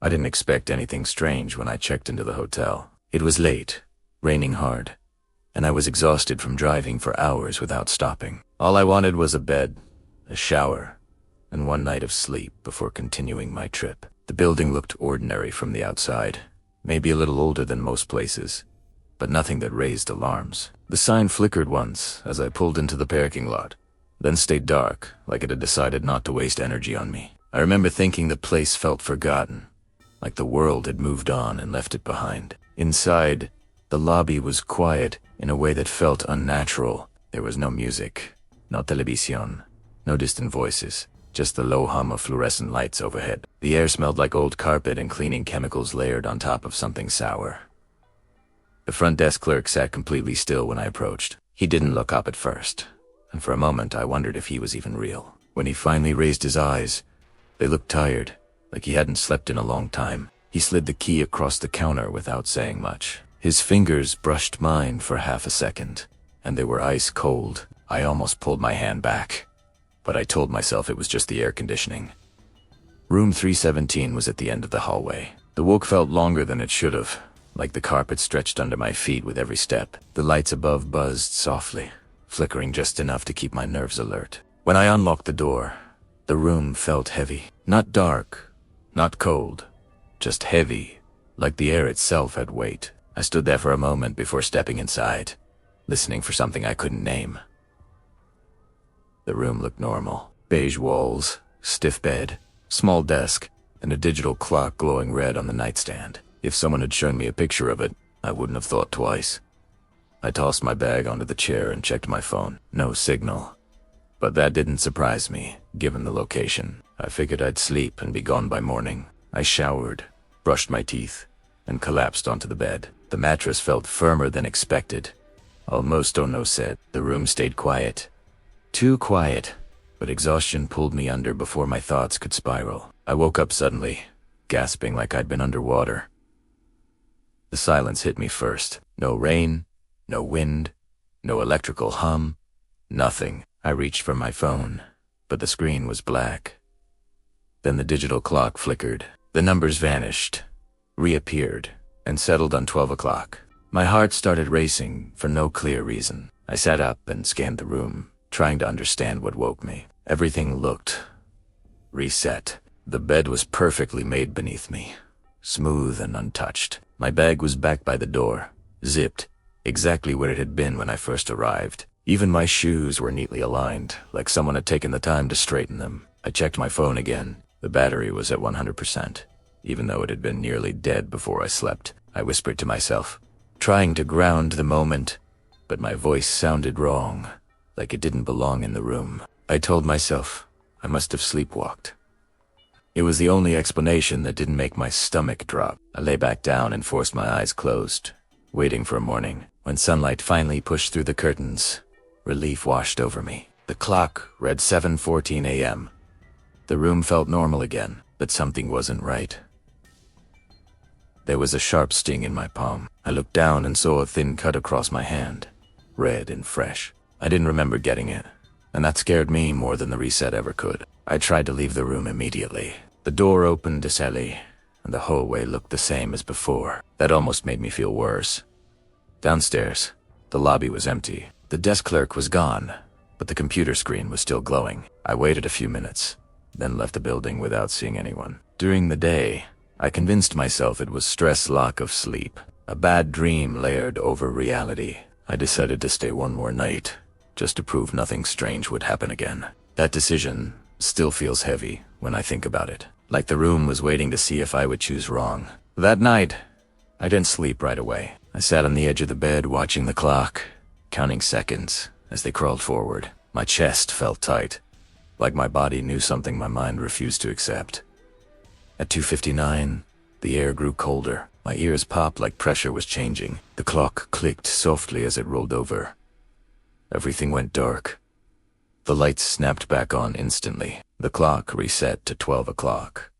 I didn't expect anything strange when I checked into the hotel. It was late, raining hard, and I was exhausted from driving for hours without stopping. All I wanted was a bed, a shower, and one night of sleep before continuing my trip. The building looked ordinary from the outside, maybe a little older than most places, but nothing that raised alarms. The sign flickered once as I pulled into the parking lot, then stayed dark, like it had decided not to waste energy on me. I remember thinking the place felt forgotten, like the world had moved on and left it behind. Inside, the lobby was quiet in a way that felt unnatural. There was no music, no televisión, no distant voices, just the low hum of fluorescent lights overhead. The air smelled like old carpet and cleaning chemicals layered on top of something sour. The front desk clerk sat completely still when I approached. He didn't look up at first, and for a moment I wondered if he was even real. When he finally raised his eyes, they looked tired, like he hadn't slept in a long time. He slid the key across the counter without saying much. His fingers brushed mine for half a second, and they were ice cold. I almost pulled my hand back, but I told myself it was just the air conditioning. Room 317 was at the end of the hallway. The walk felt longer than it should have, like the carpet stretched under my feet with every step. The lights above buzzed softly, flickering just enough to keep my nerves alert. When I unlocked the door, the room felt heavy. Not dark, not cold, just heavy, like the air itself had weight. I stood there for a moment before stepping inside, listening for something I couldn't name. The room looked normal. Beige walls, stiff bed, small desk, and a digital clock glowing red on the nightstand. If someone had shown me a picture of it, I wouldn't have thought twice. I tossed my bag onto the chair and checked my phone. No signal. But that didn't surprise me, given the location. I figured I'd sleep and be gone by morning. I showered, brushed my teeth, and collapsed onto the bed. The mattress felt firmer than expected. Almost Ono said. The room stayed quiet. Too quiet, but exhaustion pulled me under before my thoughts could spiral. I woke up suddenly, gasping like I'd been underwater. The silence hit me first. No rain, no wind, no electrical hum, nothing. I reached for my phone, but the screen was black. Then the digital clock flickered. The numbers vanished, reappeared, and settled on 12 o'clock. My heart started racing for no clear reason. I sat up and scanned the room, trying to understand what woke me. Everything looked reset. The bed was perfectly made beneath me, smooth and untouched. My bag was back by the door, zipped, exactly where it had been when I first arrived. Even my shoes were neatly aligned, like someone had taken the time to straighten them. I checked my phone again. The battery was at 100%, even though it had been nearly dead before I slept. I whispered to myself, trying to ground the moment, but my voice sounded wrong, like it didn't belong in the room. I told myself I must have sleepwalked. It was the only explanation that didn't make my stomach drop. I lay back down and forced my eyes closed, waiting for morning. When sunlight finally pushed through the curtains, relief washed over me. The clock read 7:14 a.m. The room felt normal again, but something wasn't right. There was a sharp sting in my palm. I looked down and saw a thin cut across my hand, red and fresh. I didn't remember getting it, and that scared me more than the reset ever could. I tried to leave the room immediately. The door opened to Sally, and the hallway looked the same as before. That almost made me feel worse. Downstairs, the lobby was empty. The desk clerk was gone, but the computer screen was still glowing. I waited a few minutes, then left the building without seeing anyone. During the day, I convinced myself it was stress lack of sleep, a bad dream layered over reality. I decided to stay one more night, just to prove nothing strange would happen again. That decision still feels heavy when I think about it, like the room was waiting to see if I would choose wrong. That night, I didn't sleep right away. I sat on the edge of the bed watching the clock, counting seconds as they crawled forward. My chest felt tight, like my body knew something my mind refused to accept. At 2:59, the air grew colder. My ears popped like pressure was changing. The clock clicked softly as it rolled over. Everything went dark. The lights snapped back on instantly. The clock reset to 12 o'clock.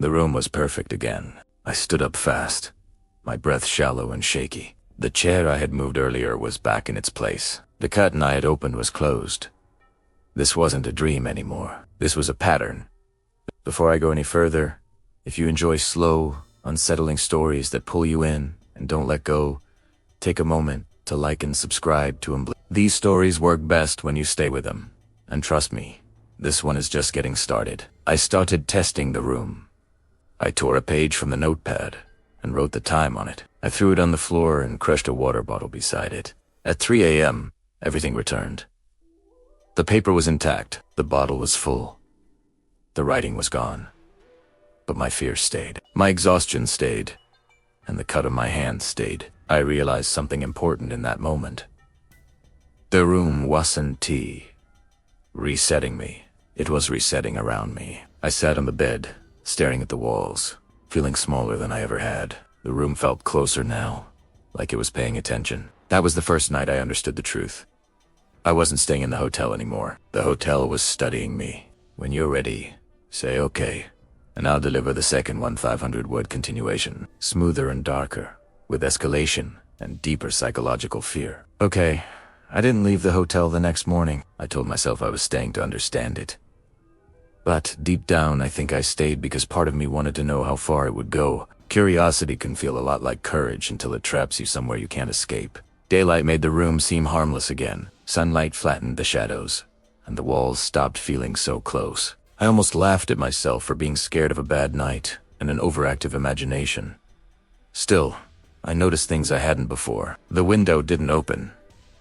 The room was perfect again. I stood up fast, my breath shallow and shaky. The chair I had moved earlier was back in its place. The curtain I had opened was closed. This wasn't a dream anymore. This was a pattern. Before I go any further, if you enjoy slow, unsettling stories that pull you in and don't let go, take a moment to like and subscribe to Unblinking. These stories work best when you stay with them. And trust me, this one is just getting started. I started testing the room. I tore a page from the notepad and wrote the time on it. I threw it on the floor and crushed a water bottle beside it. At 3 a.m., everything returned. The paper was intact. The bottle was full. The writing was gone. But my fear stayed. My exhaustion stayed. And the cut of my hand stayed. I realized something important in that moment. The room wasn't resetting me. It was resetting around me. I sat on the bed, staring at the walls, feeling smaller than I ever had. The room felt closer now, like it was paying attention. That was the first night I understood the truth. I wasn't staying in the hotel anymore. The hotel was studying me. When you're ready, say okay, and I'll deliver the second 500-word continuation, smoother and darker, with escalation and deeper psychological fear. Okay, I didn't leave the hotel the next morning. I told myself I was staying to understand it. But deep down, I think I stayed because part of me wanted to know how far it would go. Curiosity can feel a lot like courage until it traps you somewhere you can't escape. Daylight made the room seem harmless again. Sunlight flattened the shadows, and the walls stopped feeling so close. I almost laughed at myself for being scared of a bad night and an overactive imagination. Still, I noticed things I hadn't before. The window didn't open,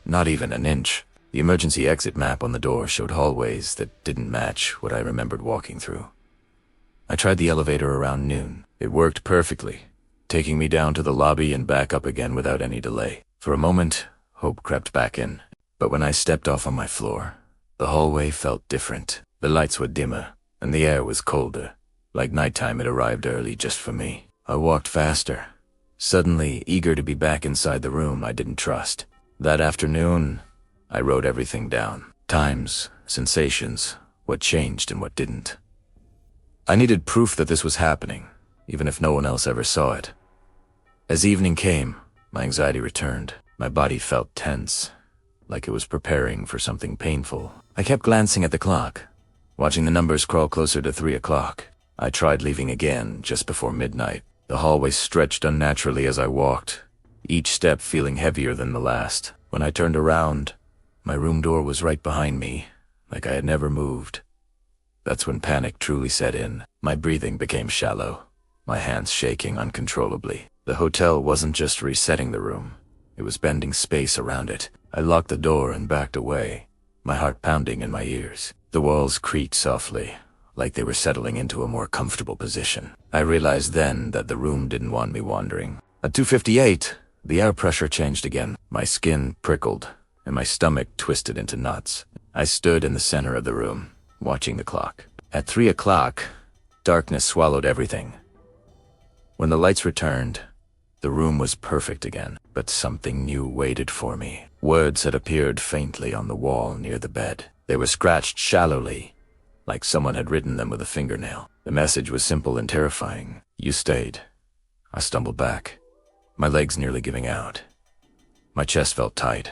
not even an inch. The emergency exit map on the door showed hallways that didn't match what I remembered walking through. I tried the elevator around noon. It worked perfectly, taking me down to the lobby and back up again without any delay. For a moment, hope crept back in. But when I stepped off on my floor, the hallway felt different. The lights were dimmer, and the air was colder. Like nighttime had arrived early just for me. I walked faster, suddenly eager to be back inside the room I didn't trust. That afternoon, I wrote everything down. Times, sensations, what changed and what didn't. I needed proof that this was happening, even if no one else ever saw it. As evening came, my anxiety returned. My body felt tense, like it was preparing for something painful. I kept glancing at the clock, watching the numbers crawl closer to 3 o'clock. I tried leaving again just before midnight. The hallway stretched unnaturally as I walked, each step feeling heavier than the last. When I turned around, my room door was right behind me, like I had never moved. That's when panic truly set in. My breathing became shallow, my hands shaking uncontrollably. The hotel wasn't just resetting the room, it was bending space around it. I locked the door and backed away, my heart pounding in my ears. The walls creaked softly, like they were settling into a more comfortable position. I realized then that the room didn't want me wandering. At 2:58, the air pressure changed again. My skin prickled, and my stomach twisted into knots. I stood in the center of the room, watching the clock. At 3 o'clock, darkness swallowed everything. When the lights returned, the room was perfect again, but something new waited for me. Words had appeared faintly on the wall near the bed. They were scratched shallowly, like someone had written them with a fingernail. The message was simple and terrifying. You stayed. I stumbled back, my legs nearly giving out. My chest felt tight,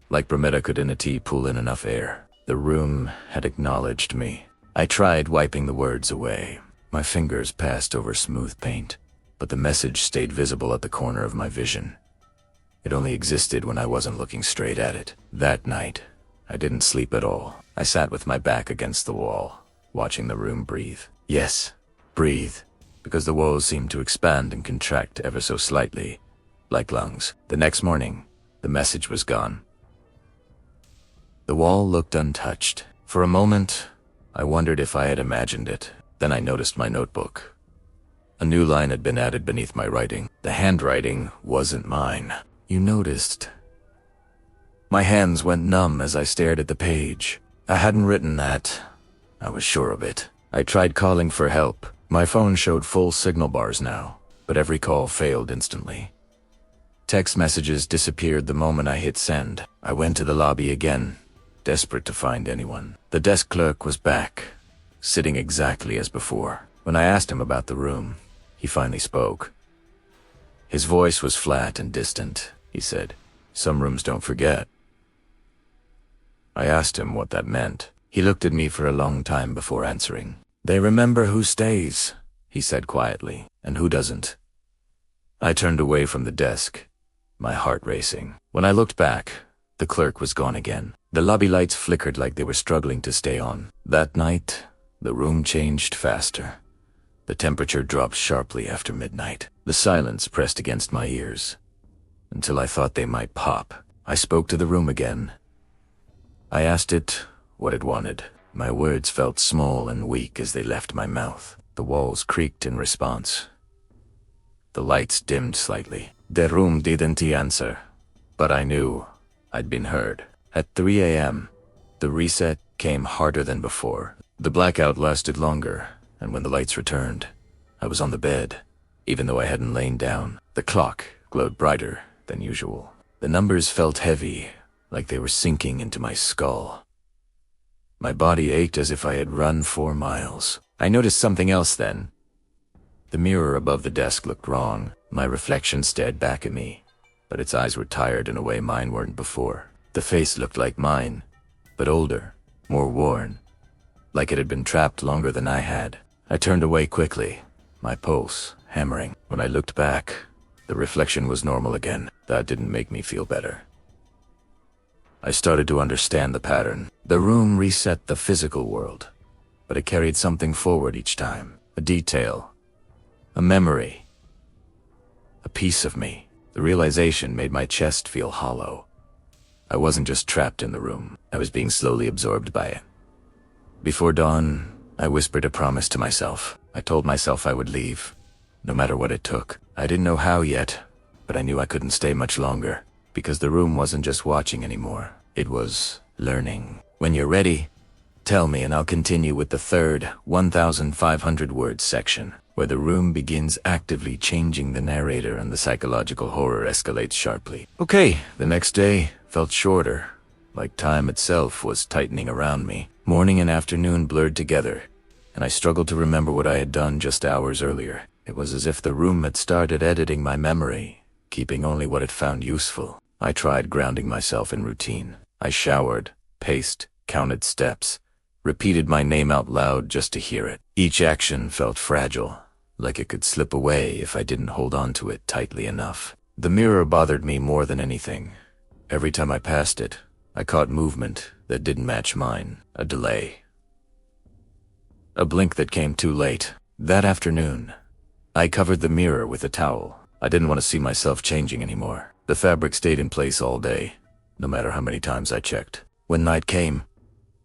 like Brometta could in a tea pull in enough air. The room had acknowledged me. I tried wiping the words away. My fingers passed over smooth paint, but the message stayed visible at the corner of my vision. It only existed when I wasn't looking straight at it. That night, I didn't sleep at all. I sat with my back against the wall, watching the room breathe. Yes, breathe, because the walls seemed to expand and contract ever so slightly, like lungs. The next morning, the message was gone. The wall looked untouched. For a moment, I wondered if I had imagined it. Then I noticed my notebook. A new line had been added beneath my writing. The handwriting wasn't mine. You noticed. My hands went numb as I stared at the page. I hadn't written that. I was sure of it. I tried calling for help. My phone showed full signal bars now, but every call failed instantly. Text messages disappeared the moment I hit send. I went to the lobby again, desperate to find anyone. The desk clerk was back, sitting exactly as before. When I asked him about the room, he finally spoke. His voice was flat and distant. He said, "Some rooms don't forget." I asked him what that meant. He looked at me for a long time before answering. "They remember who stays," he said quietly, "and who doesn't." I turned away from the desk, my heart racing. When I looked back, the clerk was gone again. The lobby lights flickered like they were struggling to stay on. That night, the room changed faster. The temperature dropped sharply after midnight. The silence pressed against my ears, until I thought they might pop. I spoke to the room again. I asked it what it wanted. My words felt small and weak as they left my mouth. The walls creaked in response. The lights dimmed slightly. The room didn't answer, but I knew I'd been heard. At 3 a.m., the reset came harder than before. The blackout lasted longer, and when the lights returned, I was on the bed, even though I hadn't lain down. The clock glowed brighter than usual. The numbers felt heavy, like they were sinking into my skull. My body ached as if I had run 4 miles. I noticed something else then. The mirror above the desk looked wrong. My reflection stared back at me, but its eyes were tired in a way mine weren't before. The face looked like mine, but older, more worn, like it had been trapped longer than I had. I turned away quickly, my pulse hammering. When I looked back, the reflection was normal again. That didn't make me feel better. I started to understand the pattern. The room reset the physical world, but it carried something forward each time. A detail, a memory, a piece of me. The realization made my chest feel hollow. I wasn't just trapped in the room. I was being slowly absorbed by it. Before dawn, I whispered a promise to myself. I told myself I would leave, no matter what it took. I didn't know how yet, but I knew I couldn't stay much longer, because the room wasn't just watching anymore. It was learning. When you're ready, tell me and I'll continue with the third 1,500 words section, where the room begins actively changing the narrator and the psychological horror escalates sharply. Okay, the next day felt shorter, like time itself was tightening around me. Morning and afternoon blurred together, and I struggled to remember what I had done just hours earlier. It was as if the room had started editing my memory, keeping only what it found useful. I tried grounding myself in routine. I showered, paced, counted steps, repeated my name out loud just to hear it. Each action felt fragile, like it could slip away if I didn't hold on to it tightly enough. The mirror bothered me more than anything. Every time I passed it, I caught movement that didn't match mine, a delay. A blink that came too late. That afternoon, I covered the mirror with a towel. I didn't want to see myself changing anymore. The fabric stayed in place all day, no matter how many times I checked. When night came,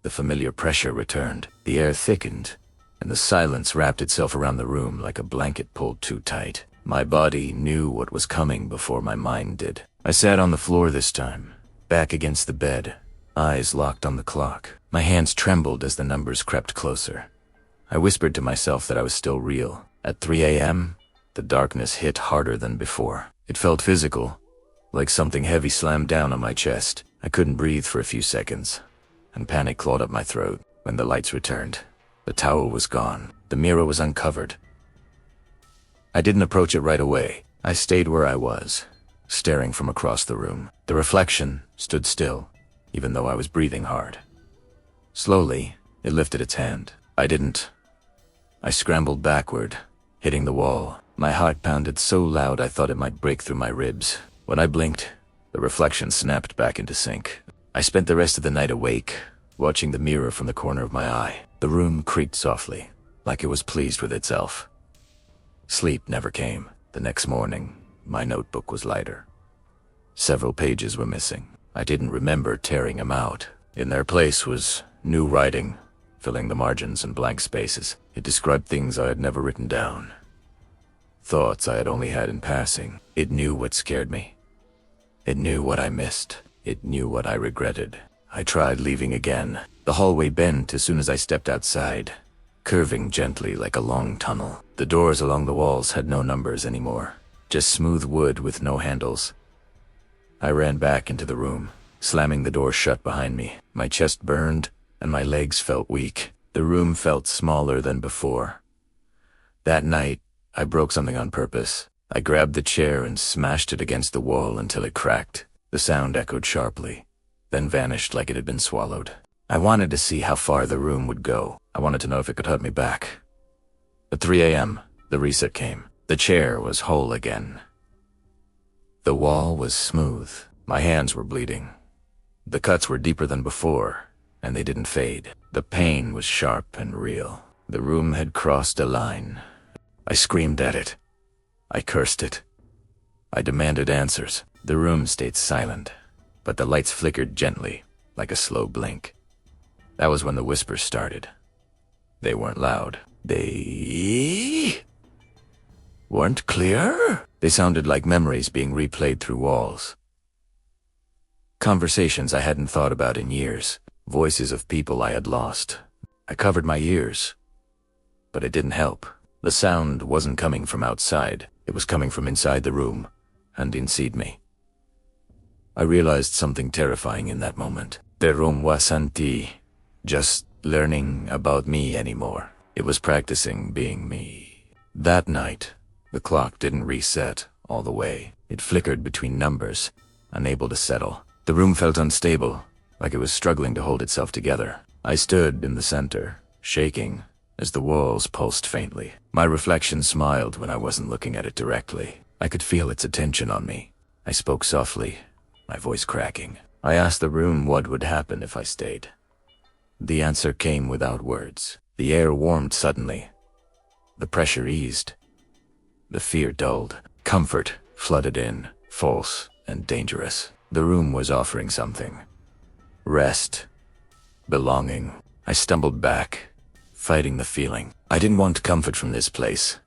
the familiar pressure returned. The air thickened, and the silence wrapped itself around the room like a blanket pulled too tight. My body knew what was coming before my mind did. I sat on the floor this time, back against the bed, eyes locked on the clock. My hands trembled as the numbers crept closer. I whispered to myself that I was still real. At 3 a.m., the darkness hit harder than before. It felt physical, like something heavy slammed down on my chest. I couldn't breathe for a few seconds, and panic clawed up my throat. When the lights returned, the towel was gone. The mirror was uncovered. I didn't approach it right away. I stayed where I was, staring from across the room. The reflection stood still, even though I was breathing hard. Slowly, it lifted its hand. I didn't. I scrambled backward, hitting the wall. My heart pounded so loud I thought it might break through my ribs. When I blinked, the reflection snapped back into sync. I spent the rest of the night awake, watching the mirror from the corner of my eye. The room creaked softly, like it was pleased with itself. Sleep never came. The next morning, my notebook was lighter. Several pages were missing. I didn't remember tearing them out. In their place was new writing, filling the margins and blank spaces. It described things I had never written down, thoughts I had only had in passing. It knew what scared me. It knew what I missed. It knew what I regretted. I tried leaving again. The hallway bent as soon as I stepped outside, curving gently like a long tunnel. The doors along the walls had no numbers anymore, just smooth wood with no handles. I ran back into the room, slamming the door shut behind me. My chest burned, and my legs felt weak. The room felt smaller than before. That night, I broke something on purpose. I grabbed the chair and smashed it against the wall until it cracked. The sound echoed sharply, then vanished like it had been swallowed. I wanted to see how far the room would go. I wanted to know if it could hurt me back. At 3 a.m., the reset came. The chair was whole again. The wall was smooth. My hands were bleeding. The cuts were deeper than before, and they didn't fade. The pain was sharp and real. The room had crossed a line. I screamed at it. I cursed it. I demanded answers. The room stayed silent, but the lights flickered gently, like a slow blink. That was when the whispers started. They weren't loud. They weren't clear. They sounded like memories being replayed through walls. Conversations I hadn't thought about in years. Voices of people I had lost. I covered my ears, but it didn't help. The sound wasn't coming from outside. It was coming from inside the room, and inside me. I realized something terrifying in that moment. The room wasn't just learning about me anymore. It was practicing being me. That night, the clock didn't reset all the way. It flickered between numbers, unable to settle. The room felt unstable, like it was struggling to hold itself together. I stood in the center, shaking, as the walls pulsed faintly. My reflection smiled when I wasn't looking at it directly. I could feel its attention on me. I spoke softly, my voice cracking. I asked the room what would happen if I stayed. The answer came without words. The air warmed suddenly. The pressure eased. The fear dulled. Comfort flooded in, false and dangerous. The room was offering something. Rest. Belonging. I stumbled back, fighting the feeling. I didn't want comfort from this place.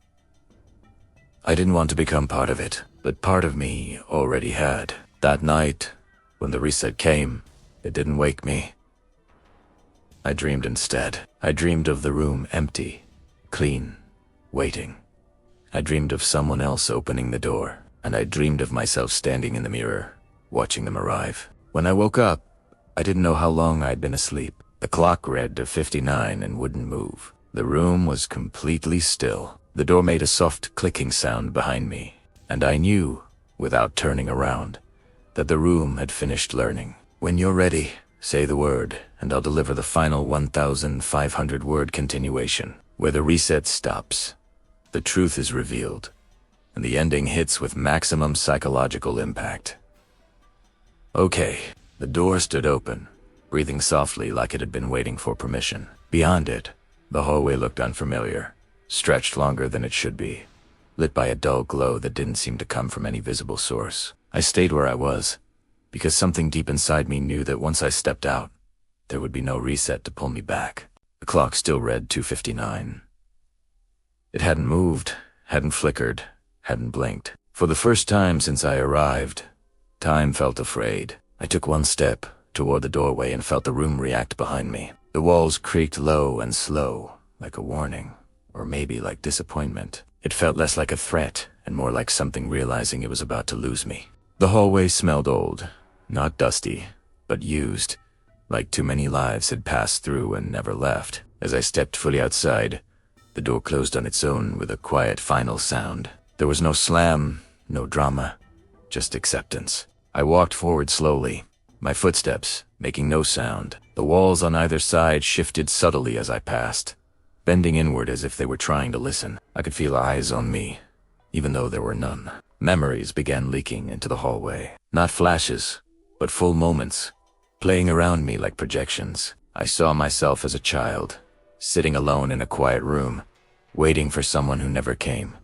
I didn't want to become part of it, but part of me already had. That night, when the reset came, it didn't wake me. I dreamed instead. I dreamed of the room empty, clean, waiting. I dreamed of someone else opening the door, and I dreamed of myself standing in the mirror, watching them arrive. When I woke up, I didn't know how long I'd been asleep. The clock read to 59 and wouldn't move. The room was completely still. The door made a soft clicking sound behind me, and I knew, without turning around, that the room had finished learning. When you're ready, say the word, and I'll deliver the final 1,500-word continuation, where the reset stops, the truth is revealed, and the ending hits with maximum psychological impact. Okay, the door stood open, breathing softly like it had been waiting for permission. Beyond it, the hallway looked unfamiliar, stretched longer than it should be, lit by a dull glow that didn't seem to come from any visible source. I stayed where I was, because something deep inside me knew that once I stepped out, there would be no reset to pull me back. The clock still read 2:59. It hadn't moved, hadn't flickered, hadn't blinked. For the first time since I arrived, time felt afraid. I took one step toward the doorway and felt the room react behind me. The walls creaked low and slow, like a warning, or maybe like disappointment. It felt less like a threat and more like something realizing it was about to lose me. The hallway smelled old, not dusty, but used, like too many lives had passed through and never left. As I stepped fully outside, the door closed on its own with a quiet final sound. There was no slam, no drama, just acceptance. I walked forward slowly, my footsteps making no sound. The walls on either side shifted subtly as I passed, bending inward as if they were trying to listen. I could feel eyes on me, even though there were none. Memories began leaking into the hallway. Not flashes, but full moments, playing around me like projections. I saw myself as a child, sitting alone in a quiet room, waiting for someone who never came.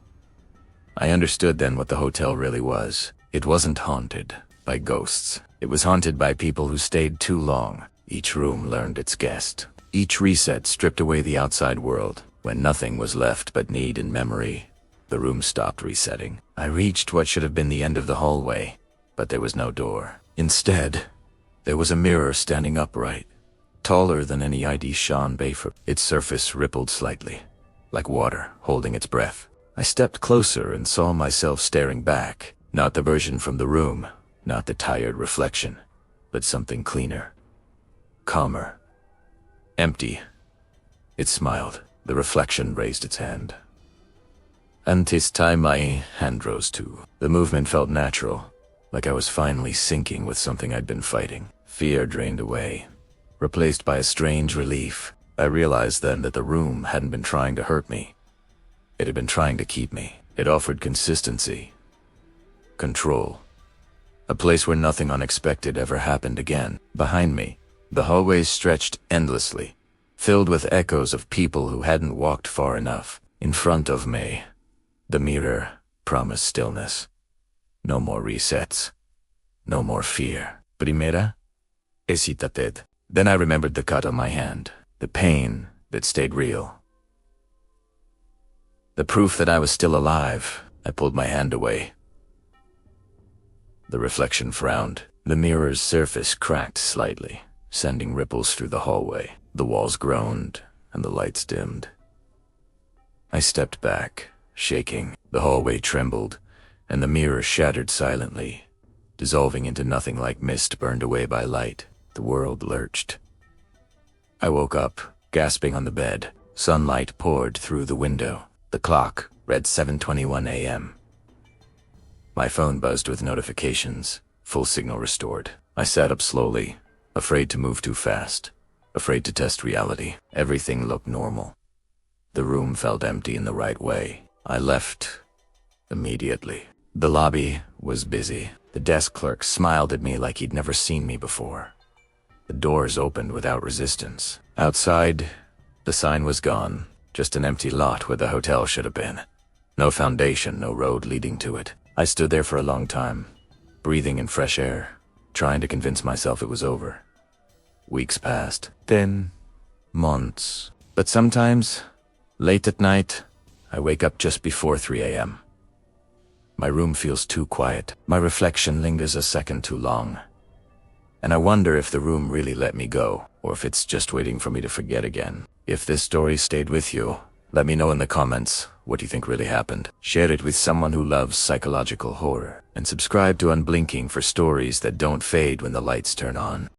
I understood then what the hotel really was. It wasn't haunted by ghosts. It was haunted by people who stayed too long. Each room learned its guest. Each reset stripped away the outside world. When nothing was left but need and memory, the room stopped resetting. I reached what should have been the end of the hallway, but there was no door. Instead, there was a mirror standing upright, taller than any ID Sean Bayford. Its surface rippled slightly, like water holding its breath. I stepped closer and saw myself staring back, not the version from the room, not the tired reflection, but something cleaner, calmer, empty. It smiled. The reflection raised its hand. And this time my hand rose too. The movement felt natural, like I was finally sinking with something I'd been fighting. Fear drained away, replaced by a strange relief. I realized then that the room hadn't been trying to hurt me. It had been trying to keep me. It offered consistency, control, a place where nothing unexpected ever happened again. Behind me, the hallways stretched endlessly, filled with echoes of people who hadn't walked far enough. In front of me, the mirror promised stillness. No more resets. No more fear. Primera, hesitate. Then I remembered the cut on my hand, the pain that stayed real. The proof that I was still alive. I pulled my hand away. The reflection frowned. The mirror's surface cracked slightly, sending ripples through the hallway. The walls groaned, and the lights dimmed. I stepped back, shaking. The hallway trembled, and the mirror shattered silently, dissolving into nothing like mist burned away by light. The world lurched. I woke up, gasping on the bed. Sunlight poured through the window. The clock read 7:21 a.m. My phone buzzed with notifications. Full signal restored. I sat up slowly, afraid to move too fast, afraid to test reality. Everything looked normal. The room felt empty in the right way. I left immediately. The lobby was busy. The desk clerk smiled at me like he'd never seen me before. The doors opened without resistance. Outside, the sign was gone. Just an empty lot where the hotel should have been. No foundation, no road leading to it. I stood there for a long time, breathing in fresh air, trying to convince myself it was over. Weeks passed, then months. But sometimes, late at night, I wake up just before 3 a.m. My room feels too quiet. My reflection lingers a second too long. And I wonder if the room really let me go, or if it's just waiting for me to forget again. If this story stayed with you, let me know in the comments what you think really happened. Share it with someone who loves psychological horror. And subscribe to Unblinking for stories that don't fade when the lights turn on.